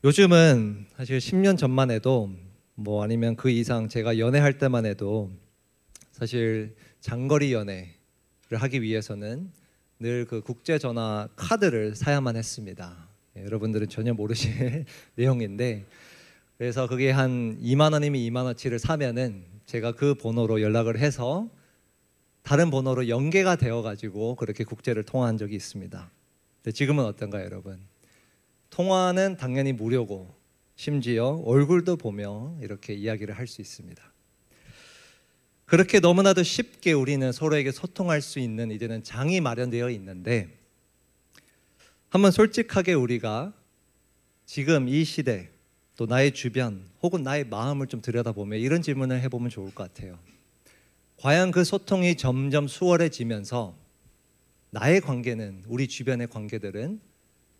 요즘은 사실 10년 전만 해도 뭐 아니면 그 이상 제가 연애할 때만 해도 사실 장거리 연애를 하기 위해서는 늘 그 국제 전화 카드를 사야만 했습니다. 여러분들은 전혀 모르실 내용인데, 그래서 그게 한 2만 원이면 2만 원치를 사면은 제가 그 번호로 연락을 해서 다른 번호로 연계가 되어 가지고 그렇게 국제를 통화한 적이 있습니다. 근데 지금은 어떤가요, 여러분? 통화는 당연히 무료고 심지어 얼굴도 보며 이렇게 이야기를 할 수 있습니다. 그렇게 너무나도 쉽게 우리는 서로에게 소통할 수 있는 이제는 장이 마련되어 있는데, 한번 솔직하게 우리가 지금 이 시대 또 나의 주변 혹은 나의 마음을 좀 들여다보며 이런 질문을 해보면 좋을 것 같아요. 과연 그 소통이 점점 수월해지면서 나의 관계는, 우리 주변의 관계들은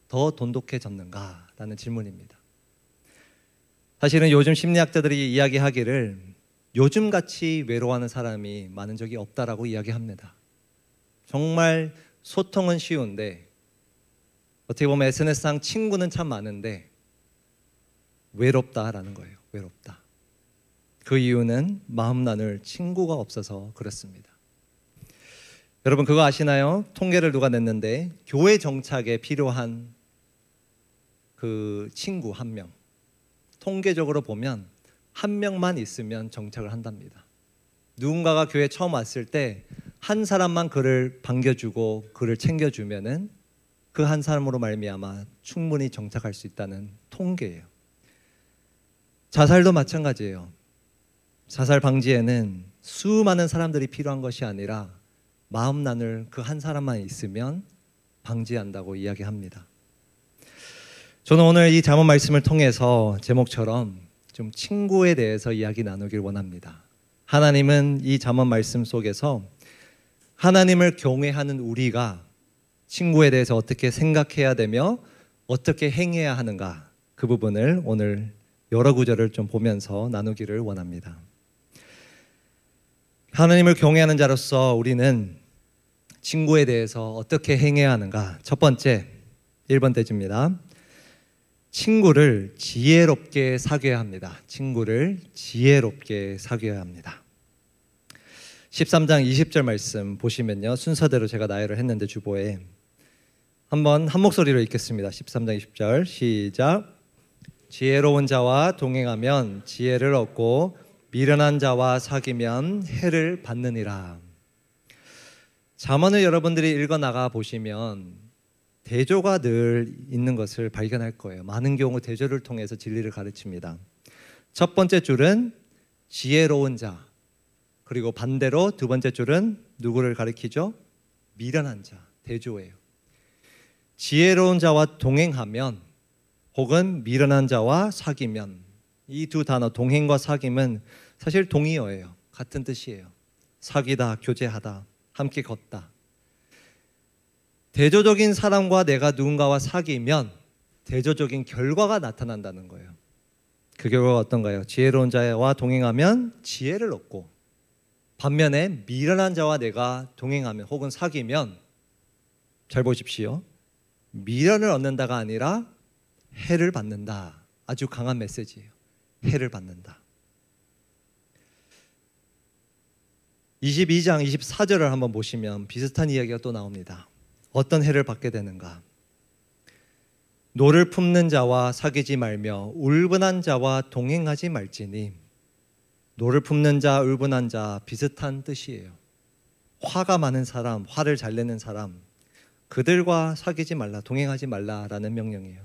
더 돈독해졌는가라는 질문입니다. 사실은 요즘 심리학자들이 이야기하기를 요즘같이 외로워하는 사람이 많은 적이 없다라고 이야기합니다. 정말 소통은 쉬운데, 어떻게 보면 SNS상 친구는 참 많은데 외롭다라는 거예요. 외롭다. 그 이유는 마음 나눌 친구가 없어서 그렇습니다. 여러분 그거 아시나요? 통계를 누가 냈는데 교회 정착에 필요한 그 친구 한 명, 통계적으로 보면 한 명만 있으면 정착을 한답니다. 누군가가 교회에 처음 왔을 때 한 사람만 그를 반겨주고 그를 챙겨주면은 그 한 사람으로 말미암아 충분히 정착할 수 있다는 통계예요. 자살도 마찬가지예요. 자살 방지에는 수많은 사람들이 필요한 것이 아니라 마음 나눌 그 한 사람만 있으면 방지한다고 이야기합니다. 저는 오늘 이 잠언 말씀을 통해서 제목처럼 좀 친구에 대해서 이야기 나누길 원합니다. 하나님은 이 잠언 말씀 속에서 하나님을 경외하는 우리가 친구에 대해서 어떻게 생각해야 되며 어떻게 행해야 하는가, 그 부분을 오늘 여러 구절을 좀 보면서 나누기를 원합니다. 하나님을 경외하는 자로서 우리는 친구에 대해서 어떻게 행해야 하는가. 첫 번째 1번 대지입니다. 친구를 지혜롭게 사귀어야 합니다. 친구를 지혜롭게 사귀어야 합니다. 13장 20절 말씀 보시면요, 순서대로 제가 나열을 했는데 주보에 한번 한 목소리로 읽겠습니다. 13장 20절 시작. 지혜로운 자와 동행하면 지혜를 얻고 미련한 자와 사귀면 해를 받느니라. 잠언을 여러분들이 읽어 나가 보시면 대조가 늘 있는 것을 발견할 거예요. 많은 경우 대조를 통해서 진리를 가르칩니다. 첫 번째 줄은 지혜로운 자, 그리고 반대로 두 번째 줄은 누구를 가리키죠? 미련한 자, 대조예요. 지혜로운 자와 동행하면 혹은 미련한 자와 사귀면, 이 두 단어 동행과 사귐은 사실 동의어예요. 같은 뜻이에요. 사귀다, 교제하다, 함께 걷다. 대조적인 사람과 내가 누군가와 사귀면 대조적인 결과가 나타난다는 거예요. 그 결과가 어떤가요? 지혜로운 자와 동행하면 지혜를 얻고, 반면에 미련한 자와 내가 동행하면 혹은 사귀면, 잘 보십시오, 미련을 얻는다가 아니라 해를 받는다. 아주 강한 메시지예요. 해를 받는다. 22장 24절을 한번 보시면 비슷한 이야기가 또 나옵니다. 어떤 해를 받게 되는가? 노를 품는 자와 사귀지 말며 울분한 자와 동행하지 말지니. 노를 품는 자, 울분한 자 비슷한 뜻이에요. 화가 많은 사람, 화를 잘 내는 사람, 그들과 사귀지 말라, 동행하지 말라라는 명령이에요.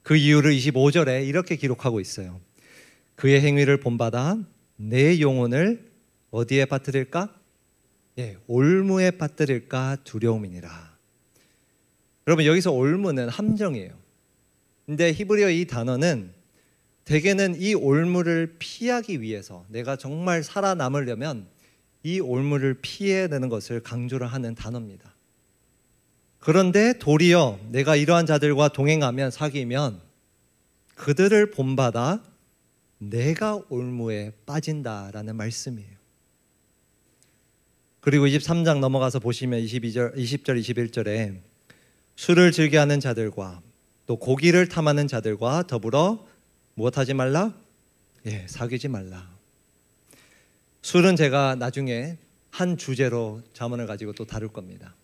그 이유를 25절에 이렇게 기록하고 있어요. 그의 행위를 본받아 내 영혼을 어디에 빠뜨릴까? 올무에 빠뜨릴까 두려움이니라. 여러분 여기서 올무는 함정이에요. 근데 히브리어 이 단어는 대개는 이 올무를 피하기 위해서, 내가 정말 살아남으려면 이 올무를 피해야 되는 것을 강조를 하는 단어입니다. 그런데 도리어 내가 이러한 자들과 동행하면, 사귀면 그들을 본받아 내가 올무에 빠진다라는 말씀이에요. 그리고 23장 넘어가서 보시면 20절 21절에 술을 즐겨하는 자들과 또 고기를 탐하는 자들과 더불어 무엇하지 말라? 사귀지 말라. 술은 제가 나중에 한 주제로 잠언을 가지고 또 다룰 겁니다.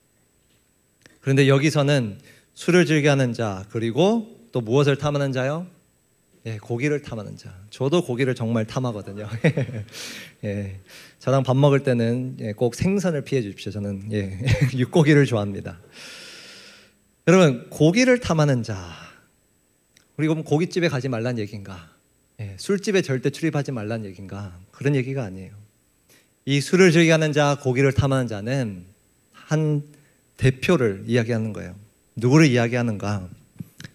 그런데 여기서는 술을 즐겨하는 자, 그리고 또 무엇을 탐하는 자요? 고기를 탐하는 자. 저도 고기를 정말 탐하거든요. 저랑 밥 먹을 때는 꼭 생선을 피해 주십시오. 저는 육고기를 좋아합니다. 여러분, 고기를 탐하는 자. 우리가 고깃집에 가지 말란 얘기인가? 술집에 절대 출입하지 말란 얘기인가? 그런 얘기가 아니에요. 이 술을 즐겨하는 자, 고기를 탐하는 자는 한 대표를 이야기하는 거예요. 누구를 이야기하는가?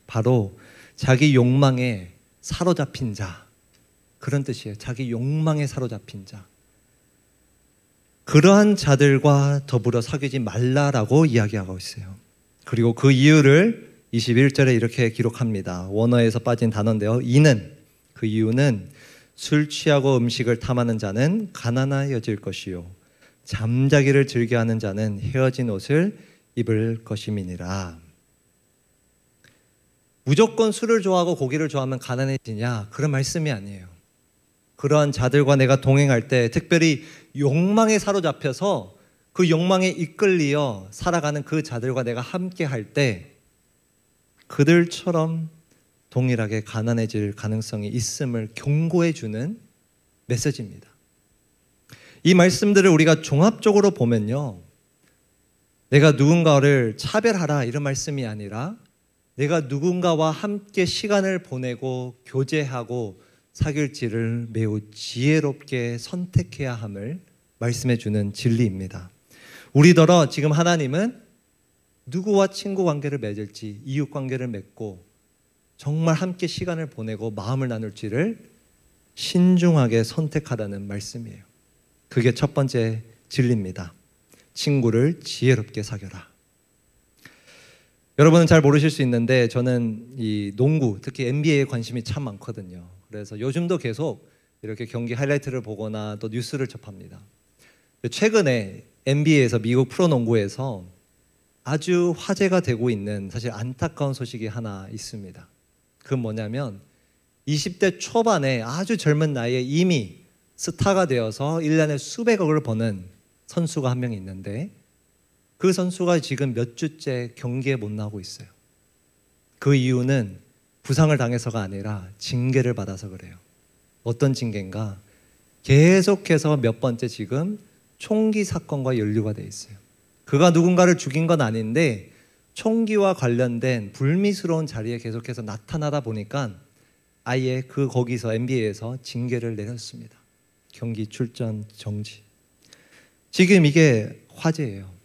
바로 자기 욕망에 사로잡힌 자, 그런 뜻이에요. 자기 욕망에 사로잡힌 자. 그러한 자들과 더불어 사귀지 말라라고 이야기하고 있어요. 그리고 그 이유를 21절에 이렇게 기록합니다. 원어에서 빠진 단어인데요. 그 이유는 술 취하고 음식을 탐하는 자는 가난하여질 것이요 잠자기를 즐겨하는 자는 헤어진 옷을 입을 것임이니라. 무조건 술을 좋아하고 고기를 좋아하면 가난해지냐? 그런 말씀이 아니에요. 그러한 자들과 내가 동행할 때 특별히 욕망에 사로잡혀서 그 욕망에 이끌리어 살아가는 그 자들과 내가 함께 할 때 그들처럼 동일하게 가난해질 가능성이 있음을 경고해 주는 메시지입니다. 이 말씀들을 우리가 종합적으로 보면요, 내가 누군가를 차별하라 이런 말씀이 아니라 내가 누군가와 함께 시간을 보내고 교제하고 사귈지를 매우 지혜롭게 선택해야 함을 말씀해 주는 진리입니다. 우리더러 지금 하나님은 누구와 친구 관계를 맺을지, 이웃 관계를 맺고 정말 함께 시간을 보내고 마음을 나눌지를 신중하게 선택하라는 말씀이에요. 그게 첫 번째 진리입니다. 친구를 지혜롭게 사귀어라. 여러분은 잘 모르실 수 있는데 저는 이 농구, 특히 NBA에 관심이 참 많거든요. 그래서 요즘도 계속 이렇게 경기 하이라이트를 보거나 또 뉴스를 접합니다. 최근에 NBA에서, 미국 프로농구에서 아주 화제가 되고 있는 사실 안타까운 소식이 하나 있습니다. 그건 뭐냐면 20대 초반에 아주 젊은 나이에 이미 스타가 되어서 1년에 수백억을 버는 선수가 한 명 있는데 그 선수가 지금 몇 주째 경기에 못 나오고 있어요. 그 이유는 부상을 당해서가 아니라 징계를 받아서 그래요. 어떤 징계인가? 계속해서 몇 번째 지금 총기 사건과 연루가 돼 있어요. 그가 누군가를 죽인 건 아닌데 총기와 관련된 불미스러운 자리에 계속해서 나타나다 보니까 아예 거기서 NBA에서 징계를 내렸습니다. 경기 출전 정지. 지금 이게 화제예요.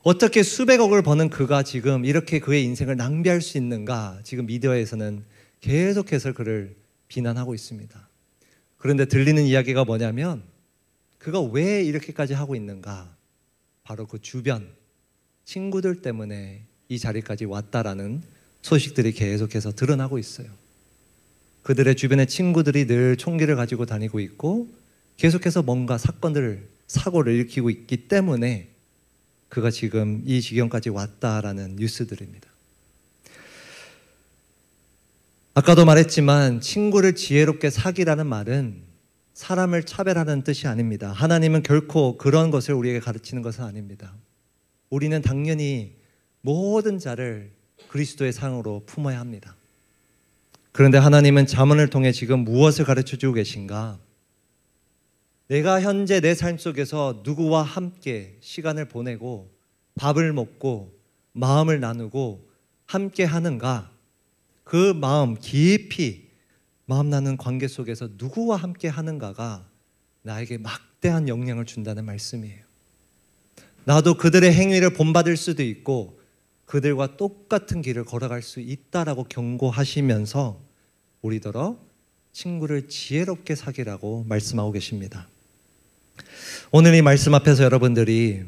어떻게 수백억을 버는 그가 지금 이렇게 그의 인생을 낭비할 수 있는가? 지금 미디어에서는 계속해서 그를 비난하고 있습니다. 그런데 들리는 이야기가 뭐냐면 그가 왜 이렇게까지 하고 있는가? 바로 그 주변 친구들 때문에 이 자리까지 왔다라는 소식들이 계속해서 드러나고 있어요. 그들의 주변의 친구들이 늘 총기를 가지고 다니고 있고 계속해서 뭔가 사고를 일으키고 있기 때문에 그가 지금 이 지경까지 왔다라는 뉴스들입니다. 아까도 말했지만 친구를 지혜롭게 사귀라는 말은 사람을 차별하는 뜻이 아닙니다. 하나님은 결코 그런 것을 우리에게 가르치는 것은 아닙니다. 우리는 당연히 모든 자를 그리스도의 상으로 품어야 합니다. 그런데 하나님은 잠언을 통해 지금 무엇을 가르쳐주고 계신가? 내가 현재 내 삶 속에서 누구와 함께 시간을 보내고 밥을 먹고 마음을 나누고 함께 하는가? 그 마음 깊이 마음 나눈 관계 속에서 누구와 함께 하는가가 나에게 막대한 영향을 준다는 말씀이에요. 나도 그들의 행위를 본받을 수도 있고 그들과 똑같은 길을 걸어갈 수 있다라고 경고하시면서 우리더러 친구를 지혜롭게 사귀라고 말씀하고 계십니다. 오늘 이 말씀 앞에서 여러분들이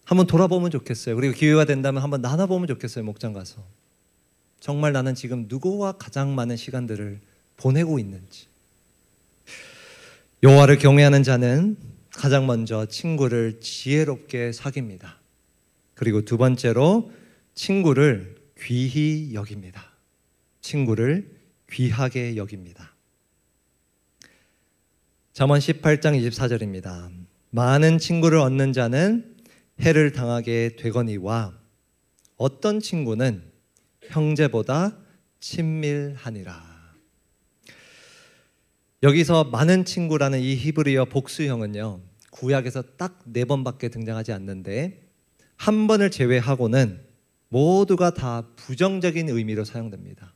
한번 돌아보면 좋겠어요. 그리고 기회가 된다면 한번 나눠보면 좋겠어요. 목장 가서 정말 나는 지금 누구와 가장 많은 시간들을 보내고 있는지. 여호와를 경외하는 자는 가장 먼저 친구를 지혜롭게 사귀입니다. 그리고 두 번째로 친구를 귀히 여깁니다. 친구를 귀하게 여깁니다. 잠언 18장 24절입니다. 많은 친구를 얻는 자는 해를 당하게 되거니와 어떤 친구는 형제보다 친밀하니라. 여기서 많은 친구라는 이 히브리어 복수형은요, 구약에서 딱 4번밖에 등장하지 않는데 한 번을 제외하고는 모두가 다 부정적인 의미로 사용됩니다.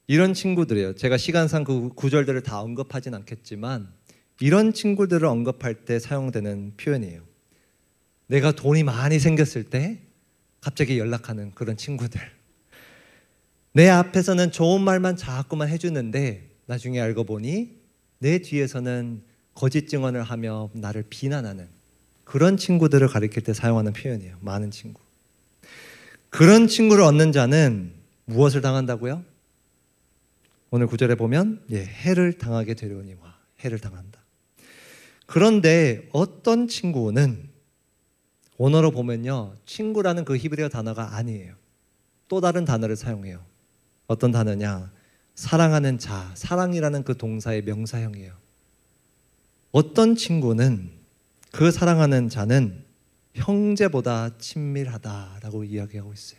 이런 친구들이에요. 제가 시간상 그 구절들을 다 언급하진 않겠지만 이런 친구들을 언급할 때 사용되는 표현이에요. 내가 돈이 많이 생겼을 때 갑자기 연락하는 그런 친구들. 내 앞에서는 좋은 말만 자꾸만 해주는데 나중에 알고 보니 내 뒤에서는 거짓 증언을 하며 나를 비난하는 그런 친구들을 가리킬 때 사용하는 표현이에요. 많은 친구. 그런 친구를 얻는 자는 무엇을 당한다고요? 오늘 구절에 보면 해를 당하게 되려니와 해를 당한다. 그런데 어떤 친구는 원어로 보면요, 친구라는 그 히브리어 단어가 아니에요. 또 다른 단어를 사용해요. 어떤 단어냐? 사랑하는 자, 사랑이라는 그 동사의 명사형이에요. 어떤 친구는 그 사랑하는 자는 형제보다 친밀하다라고 이야기하고 있어요.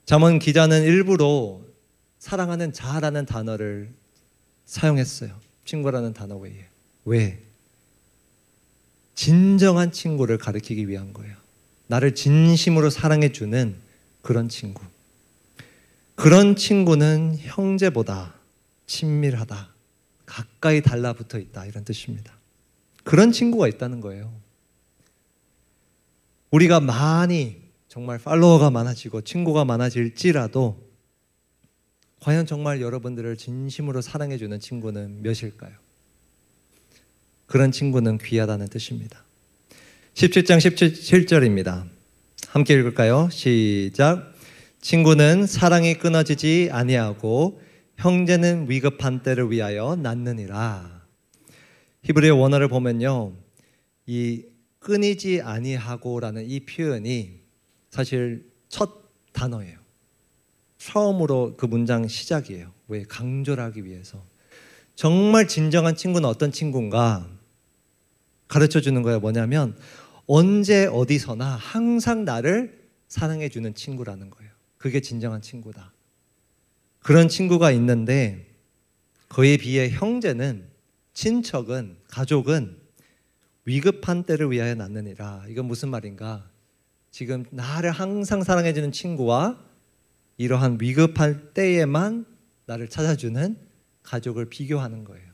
잠언 기자는 일부러 사랑하는 자라는 단어를 사용했어요. 친구라는 단어 외에. 왜? 진정한 친구를 가리키기 위한 거예요. 나를 진심으로 사랑해주는 그런 친구. 그런 친구는 형제보다 친밀하다. 가까이 달라붙어 있다. 이런 뜻입니다. 그런 친구가 있다는 거예요. 우리가 많이 정말 팔로워가 많아지고 친구가 많아질지라도 과연 정말 여러분들을 진심으로 사랑해주는 친구는 몇일까요? 그런 친구는 귀하다는 뜻입니다. 17장 17절입니다. 함께 읽을까요? 시작. 친구는 사랑이 끊어지지 아니하고 형제는 위급한 때를 위하여 낳느니라. 히브리어 원어를 보면요, 이 끊이지 아니하고라는 이 표현이 사실 첫 단어예요. 처음으로 그 문장 시작이에요. 왜? 강조를 하기 위해서. 정말 진정한 친구는 어떤 친구인가 가르쳐 주는 거예요. 뭐냐면 언제 어디서나 항상 나를 사랑해 주는 친구라는 거예요. 그게 진정한 친구다. 그런 친구가 있는데 그에 비해 형제는, 친척은, 가족은 위급한 때를 위하여 낳느니라. 이건 무슨 말인가? 지금 나를 항상 사랑해 주는 친구와 이러한 위급할 때에만 나를 찾아주는 가족을 비교하는 거예요.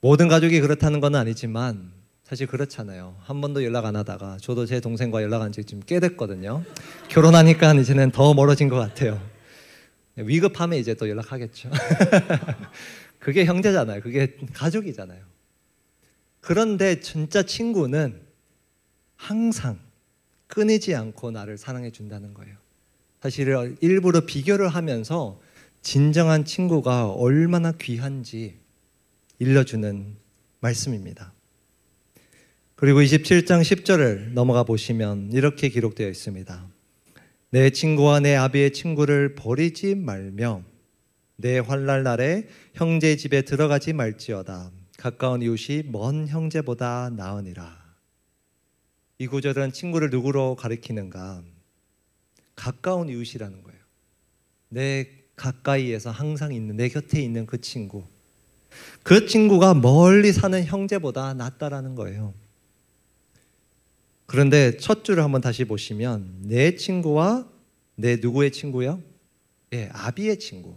모든 가족이 그렇다는 건 아니지만 사실 그렇잖아요. 한 번도 연락 안 하다가, 저도 제 동생과 연락한 지 지금 꽤 됐거든요. 결혼하니까 이제는 더 멀어진 것 같아요. 위급하면 이제 또 연락하겠죠. 그게 형제잖아요. 그게 가족이잖아요. 그런데 진짜 친구는 항상 끊이지 않고 나를 사랑해 준다는 거예요. 사실 일부러 비교를 하면서 진정한 친구가 얼마나 귀한지 일러주는 말씀입니다. 그리고 27장 10절을 넘어가 보시면 이렇게 기록되어 있습니다. 내 친구와 내 아비의 친구를 버리지 말며 내 환난 날에 형제 집에 들어가지 말지어다. 가까운 이웃이 먼 형제보다 나으니라. 이 구절은 친구를 누구로 가리키는가? 가까운 이웃이라는 거예요. 내 가까이에서 항상 있는, 내 곁에 있는 그 친구. 그 친구가 멀리 사는 형제보다 낫다라는 거예요. 그런데 첫 줄을 한번 다시 보시면 내 친구와 내 누구의 친구요? 아비의 친구.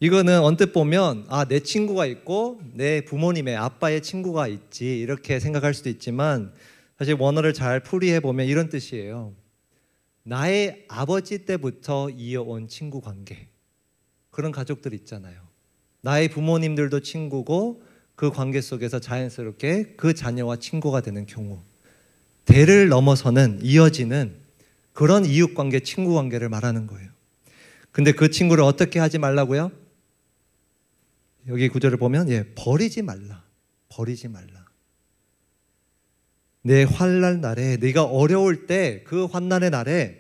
이거는 언뜻 보면 내 친구가 있고 내 부모님의 아빠의 친구가 있지 이렇게 생각할 수도 있지만 사실 원어를 잘 풀이해 보면 이런 뜻이에요. 나의 아버지 때부터 이어온 친구 관계. 그런 가족들 있잖아요. 나의 부모님들도 친구고 그 관계 속에서 자연스럽게 그 자녀와 친구가 되는 경우, 대를 넘어서는 이어지는 그런 이웃관계, 친구관계를 말하는 거예요. 근데 그 친구를 어떻게 하지 말라고요? 여기 구절을 보면 버리지 말라. 버리지 말라. 내 환난 날에, 네가 어려울 때 그 환난의 날에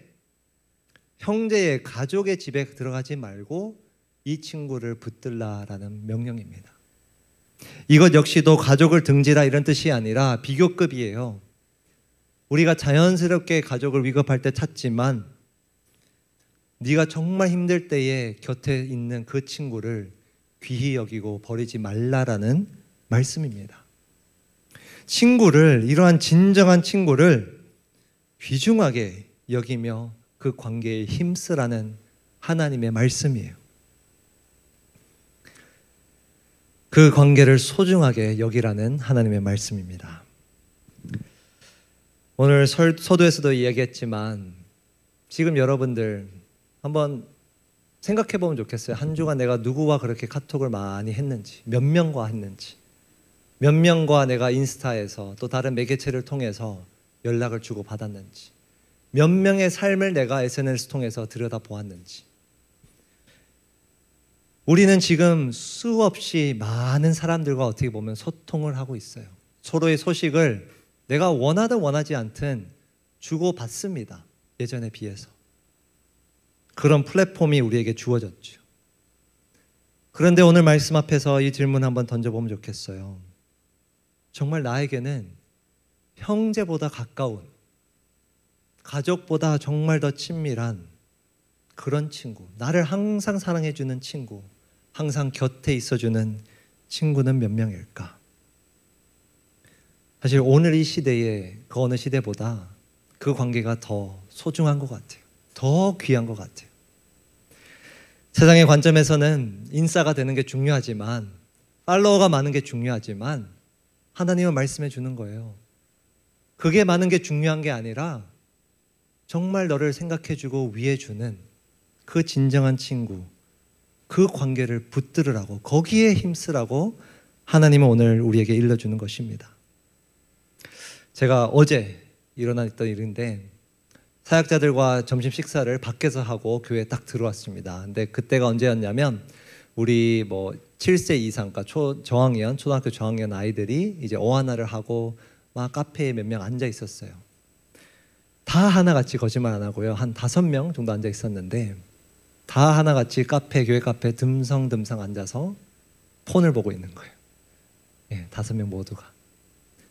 형제의 가족의 집에 들어가지 말고 이 친구를 붙들라라는 명령입니다. 이것 역시도 가족을 등지라 이런 뜻이 아니라 비교급이에요. 우리가 자연스럽게 가족을 위급할 때 찾지만 네가 정말 힘들 때에 곁에 있는 그 친구를 귀히 여기고 버리지 말라라는 말씀입니다. 친구를, 이러한 진정한 친구를 귀중하게 여기며 그 관계에 힘쓰라는 하나님의 말씀이에요. 그 관계를 소중하게 여기라는 하나님의 말씀입니다. 오늘 서두에서도 이야기했지만 지금 여러분들 한번 생각해 보면 좋겠어요. 한 주간 내가 누구와 그렇게 카톡을 많이 했는지, 몇 명과 했는지, 몇 명과 내가 인스타에서 또 다른 매개체를 통해서 연락을 주고 받았는지, 몇 명의 삶을 내가 SNS 통해서 들여다보았는지. 우리는 지금 수없이 많은 사람들과 어떻게 보면 소통을 하고 있어요. 서로의 소식을 내가 원하든 원하지 않든 주고받습니다. 예전에 비해서. 그런 플랫폼이 우리에게 주어졌죠. 그런데 오늘 말씀 앞에서 이 질문 한번 던져보면 좋겠어요. 정말 나에게는 형제보다 가까운, 가족보다 정말 더 친밀한 그런 친구, 나를 항상 사랑해주는 친구, 항상 곁에 있어주는 친구는 몇 명일까? 사실 오늘 이 시대에 그 어느 시대보다 그 관계가 더 소중한 것 같아요. 더 귀한 것 같아요. 세상의 관점에서는 인싸가 되는 게 중요하지만, 팔로워가 많은 게 중요하지만 하나님은 말씀해 주는 거예요. 그게 많은 게 중요한 게 아니라 정말 너를 생각해 주고 위해 주는 그 진정한 친구, 그 관계를 붙들으라고, 거기에 힘쓰라고 하나님은 오늘 우리에게 일러주는 것입니다. 제가 어제 일어났던 일인데 사역자들과 점심 식사를 밖에서 하고 교회에 딱 들어왔습니다. 근데 그때가 언제였냐면 우리 7세 이상, 그러니까 저학년, 초등학교 저학년 아이들이 이제 어하나를 하고 막 카페에 몇 명 앉아 있었어요. 다 하나같이, 거짓말 안 하고요, 한 5명 정도 앉아 있었는데 다 하나같이 교회 카페 듬성듬성 앉아서 폰을 보고 있는 거예요. 5명 모두가.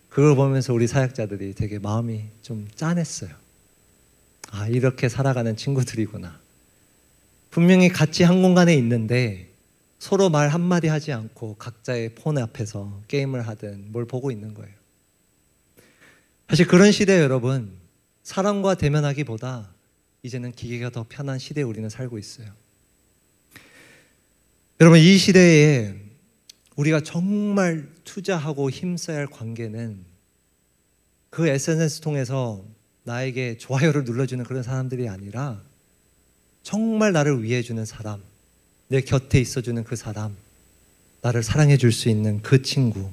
그걸 보면서 우리 사역자들이 되게 마음이 좀 짠했어요. 아, 이렇게 살아가는 친구들이구나. 분명히 같이 한 공간에 있는데 서로 말 한마디 하지 않고 각자의 폰 앞에서 게임을 하든 뭘 보고 있는 거예요. 사실 그런 시대에 여러분, 사람과 대면하기보다 이제는 기계가 더 편한 시대에 우리는 살고 있어요. 여러분, 이 시대에 우리가 정말 투자하고 힘써야 할 관계는 그 SNS 통해서 나에게 좋아요를 눌러주는 그런 사람들이 아니라 정말 나를 위해주는 사람, 내 곁에 있어주는 그 사람, 나를 사랑해 줄 수 있는 그 친구,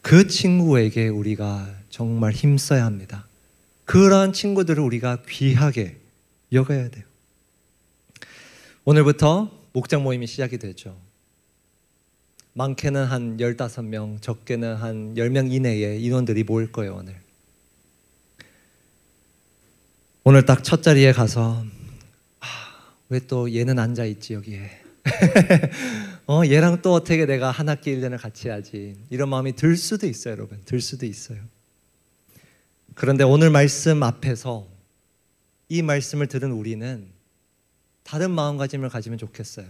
그 친구에게 우리가 정말 힘써야 합니다. 그러한 친구들을 우리가 귀하게 여겨야 돼요. 오늘부터 목장 모임이 시작이 되죠. 많게는 한 15명, 적게는 한 10명 이내의 인원들이 모일 거예요. 오늘 딱 첫 자리에 가서 왜 또 얘는 앉아있지 여기에. 얘랑 또 어떻게 내가 한 학기 1년을 같이 하지, 이런 마음이 들 수도 있어요. 여러분, 들 수도 있어요. 그런데 오늘 말씀 앞에서 이 말씀을 들은 우리는 다른 마음가짐을 가지면 좋겠어요.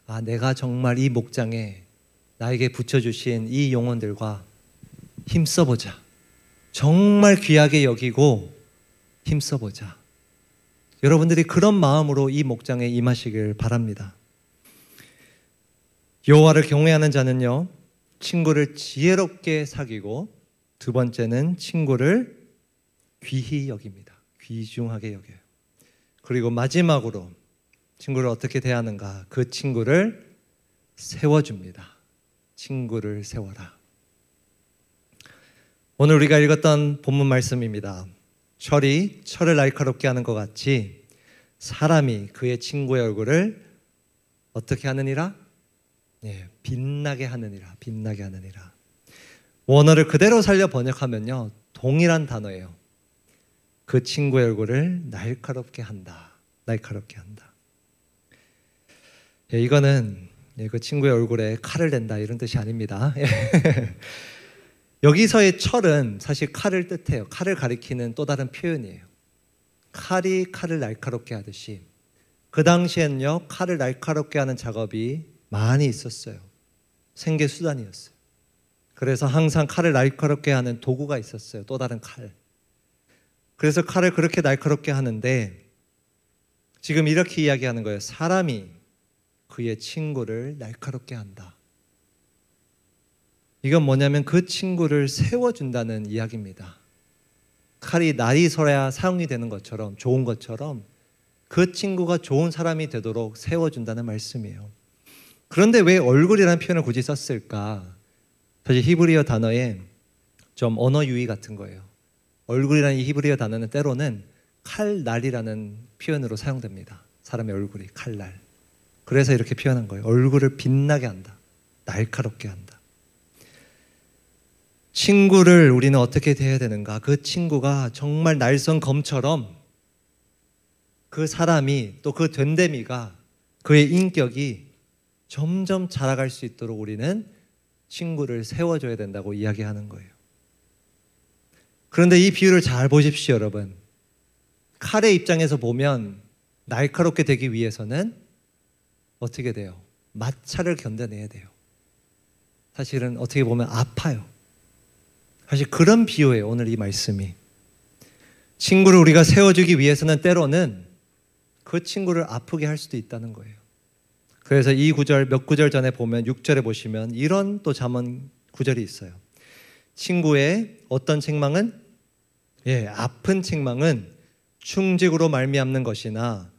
아, 내가 정말 이 목장에 나에게 붙여주신 이 영혼들과 힘써보자. 정말 귀하게 여기고 힘써보자. 여러분들이 그런 마음으로 이 목장에 임하시길 바랍니다. 여호와를 경외하는 자는요, 친구를 지혜롭게 사귀고, 두 번째는 친구를 귀히 여깁니다. 귀중하게 여겨요. 그리고 마지막으로 친구를 어떻게 대하는가? 그 친구를 세워줍니다. 친구를 세워라. 오늘 우리가 읽었던 본문 말씀입니다. 철이 철을 날카롭게 하는 것 같이 사람이 그의 친구의 얼굴을 어떻게 하느니라? 빛나게 하느니라. 빛나게 하느니라. 원어를 그대로 살려 번역하면요, 동일한 단어예요. 그 친구의 얼굴을 날카롭게 한다. 날카롭게 한다. 예, 이거는 그 친구의 얼굴에 칼을 댄다 이런 뜻이 아닙니다. 여기서의 철은 사실 칼을 뜻해요. 칼을 가리키는 또 다른 표현이에요. 칼이 칼을 날카롭게 하듯이 그 당시에는요, 칼을 날카롭게 하는 작업이 많이 있었어요. 생계 수단이었어요. 그래서 항상 칼을 날카롭게 하는 도구가 있었어요. 또 다른 칼. 그래서 칼을 그렇게 날카롭게 하는데 지금 이렇게 이야기하는 거예요. 사람이 그의 친구를 날카롭게 한다. 이건 뭐냐면 그 친구를 세워준다는 이야기입니다. 칼이 날이 서야 사용이 되는 것처럼, 좋은 것처럼 그 친구가 좋은 사람이 되도록 세워준다는 말씀이에요. 그런데 왜 얼굴이라는 표현을 굳이 썼을까? 사실 히브리어 단어에 좀 언어 유희 같은 거예요. 얼굴이라는 이 히브리어 단어는 때로는 칼날이라는 표현으로 사용됩니다. 사람의 얼굴이 칼날. 그래서 이렇게 표현한 거예요. 얼굴을 빛나게 한다. 날카롭게 한다. 친구를 우리는 어떻게 대해야 되는가? 그 친구가 정말 날선 검처럼 그 사람이 또 그 된데미가 그의 인격이 점점 자라갈 수 있도록 우리는 친구를 세워줘야 된다고 이야기하는 거예요. 그런데 이 비유를 잘 보십시오, 여러분. 칼의 입장에서 보면 날카롭게 되기 위해서는 어떻게 돼요? 마찰을 견뎌내야 돼요. 사실은 어떻게 보면 아파요. 사실 그런 비유예요, 오늘 이 말씀이. 친구를 우리가 세워주기 위해서는 때로는 그 친구를 아프게 할 수도 있다는 거예요. 그래서 이 구절, 몇 구절 전에 보면 6절에 보시면 이런 또 잠언 구절이 있어요. 친구의 어떤 책망은? 아픈 책망은 충직으로 말미암는 것이나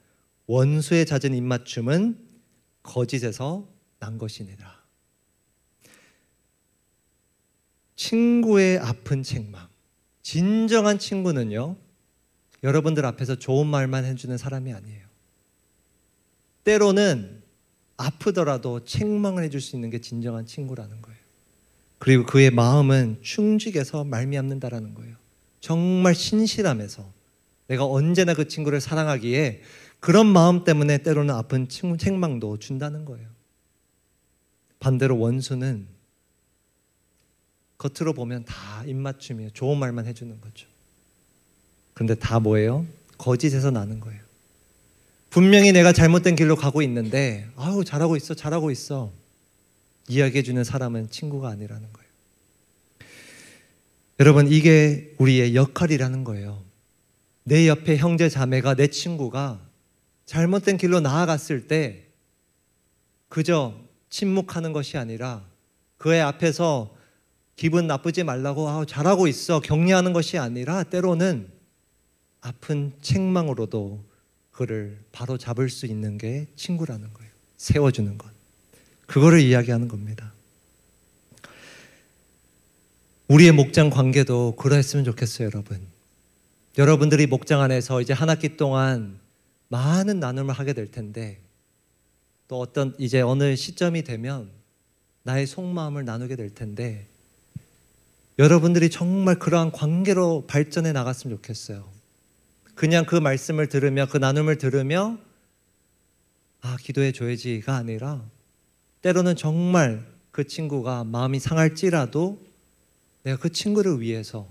원수의 잦은 입맞춤은 거짓에서 난 것이니라. 친구의 아픈 책망. 진정한 친구는요, 여러분들 앞에서 좋은 말만 해주는 사람이 아니에요. 때로는 아프더라도 책망을 해줄 수 있는 게 진정한 친구라는 거예요. 그리고 그의 마음은 충직에서 말미암는다라는 거예요. 정말 신실함에서 내가 언제나 그 친구를 사랑하기에 그런 마음 때문에 때로는 아픈 책망도 준다는 거예요. 반대로 원수는 겉으로 보면 다 입맞춤이에요. 좋은 말만 해주는 거죠. 그런데 다 뭐예요? 거짓에서 나는 거예요. 분명히 내가 잘못된 길로 가고 있는데 아우 잘하고 있어 잘하고 있어 이야기해주는 사람은 친구가 아니라는 거예요. 여러분, 이게 우리의 역할이라는 거예요. 내 옆에 형제 자매가, 내 친구가 잘못된 길로 나아갔을 때 그저 침묵하는 것이 아니라 그의 앞에서 기분 나쁘지 말라고 아우 잘하고 있어 격려하는 것이 아니라 때로는 아픈 책망으로도 그를 바로 잡을 수 있는 게 친구라는 거예요. 세워주는 것. 그거를 이야기하는 겁니다. 우리의 목장 관계도 그러했으면 좋겠어요, 여러분. 여러분들이 목장 안에서 이제 한 학기 동안 많은 나눔을 하게 될 텐데 또 어떤 이제 어느 시점이 되면 나의 속마음을 나누게 될 텐데 여러분들이 정말 그러한 관계로 발전해 나갔으면 좋겠어요. 그냥 그 말씀을 들으며 그 나눔을 들으며 기도해 줘야지가 아니라 때로는 정말 그 친구가 마음이 상할지라도 내가 그 친구를 위해서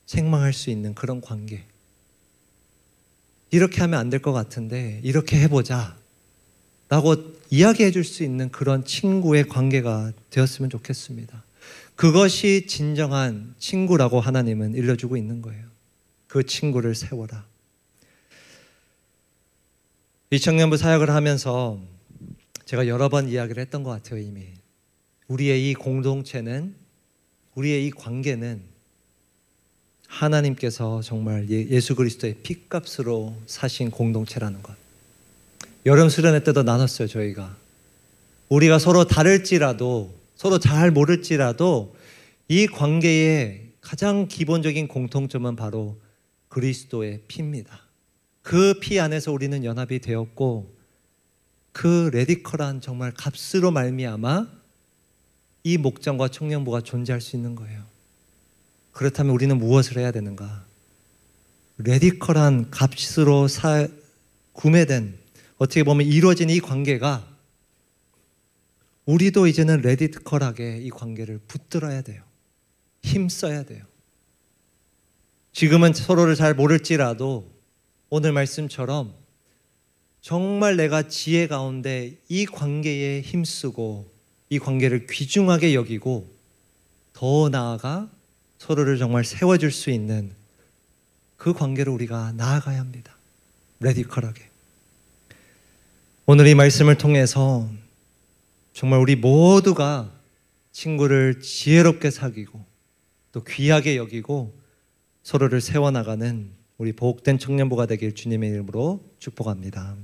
책망할 수 있는 그런 관계. 이렇게 하면 안 될 것 같은데 이렇게 해보자 라고 이야기해 줄 수 있는 그런 친구의 관계가 되었으면 좋겠습니다. 그것이 진정한 친구라고 하나님은 일러주고 있는 거예요. 그 친구를 세워라. 이 청년부 사역을 하면서 제가 여러 번 이야기를 했던 것 같아요. 이미 우리의 이 공동체는, 우리의 이 관계는 하나님께서 정말 예수 그리스도의 핏값으로 사신 공동체라는 것. 여름 수련회 때도 나눴어요. 저희가 우리가 서로 다를지라도, 서로 잘 모를지라도 이 관계의 가장 기본적인 공통점은 바로 그리스도의 피입니다. 그 피 안에서 우리는 연합이 되었고 그 레디컬한 정말 값으로 말미암아 이 목장과 청년부가 존재할 수 있는 거예요. 그렇다면 우리는 무엇을 해야 되는가? 레디컬한 값으로 구매된, 어떻게 보면 이루어진 이 관계가 우리도 이제는 레디컬하게 이 관계를 붙들어야 돼요. 힘써야 돼요. 지금은 서로를 잘 모를지라도 오늘 말씀처럼 정말 내가 지혜 가운데 이 관계에 힘쓰고 이 관계를 귀중하게 여기고 더 나아가 서로를 정말 세워줄 수 있는 그 관계로 우리가 나아가야 합니다. 레디컬하게. 오늘 이 말씀을 통해서 정말 우리 모두가 친구를 지혜롭게 사귀고 또 귀하게 여기고 서로를 세워나가는 우리 복된 청년부가 되길 주님의 이름으로 축복합니다.